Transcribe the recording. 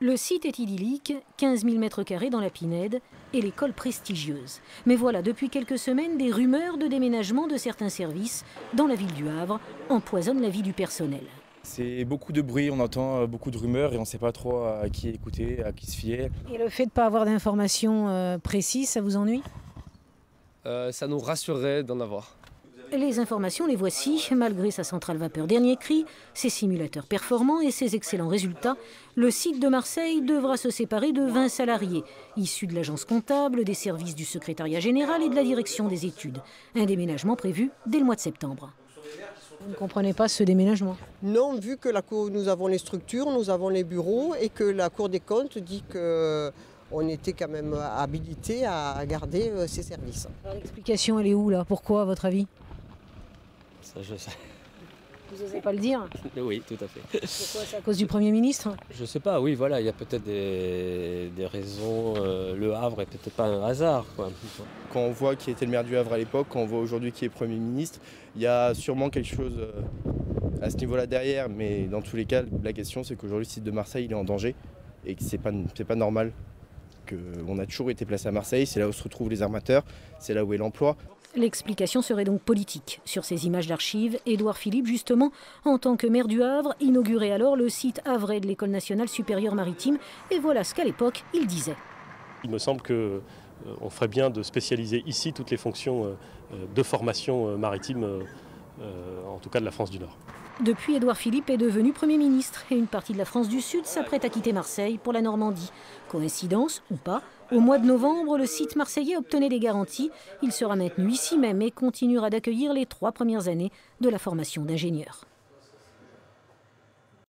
Le site est idyllique, 15 000 m² dans la Pinède et l'école prestigieuse. Mais voilà, depuis quelques semaines, des rumeurs de déménagement de certains services dans la ville du Havre empoisonnent la vie du personnel. C'est beaucoup de bruit, on entend beaucoup de rumeurs et on ne sait pas trop à qui écouter, à qui se fier. Et le fait de ne pas avoir d'informations précises, ça vous ennuie? Ça nous rassurerait d'en avoir. Les informations, les voici. Malgré sa centrale vapeur dernier cri, ses simulateurs performants et ses excellents résultats, le site de Marseille devra se séparer de 20 salariés, issus de l'agence comptable, des services du secrétariat général et de la direction des études. Un déménagement prévu dès le mois de septembre. Vous ne comprenez pas ce déménagement? Non, vu que nous avons les structures, nous avons les bureaux et que la Cour des comptes dit qu'on était quand même habilité à garder ces services. L'explication, elle est où là? Pourquoi, à votre avis? Ça, je sais. Vous n'osez pas le dire? Oui, tout à fait. Pourquoi? C'est à cause du Premier ministre? Je sais pas, oui, voilà, il y a peut-être des raisons. Le Havre est peut-être pas un hasard, quoi. Quand on voit qui était le maire du Havre à l'époque, quand on voit aujourd'hui qui est Premier ministre, il y a sûrement quelque chose à ce niveau-là derrière. Mais dans tous les cas, la question c'est qu'aujourd'hui le site de Marseille il est en danger et que c'est pas normal. On a toujours été placé à Marseille, c'est là où se retrouvent les armateurs, c'est là où est l'emploi. L'explication serait donc politique. Sur ces images d'archives, Édouard Philippe, justement, en tant que maire du Havre, inaugurait alors le site havrais de l'École nationale supérieure maritime. Et voilà ce qu'à l'époque, il disait. Il me semble qu'on ferait bien de spécialiser ici toutes les fonctions de formation maritime, en tout cas de la France du Nord. Depuis, Édouard Philippe est devenu Premier ministre et une partie de la France du Sud s'apprête à quitter Marseille pour la Normandie. Coïncidence ou pas, au mois de novembre, le site marseillais obtenait des garanties. Il sera maintenu ici même et continuera d'accueillir les 3 premières années de la formation d'ingénieur.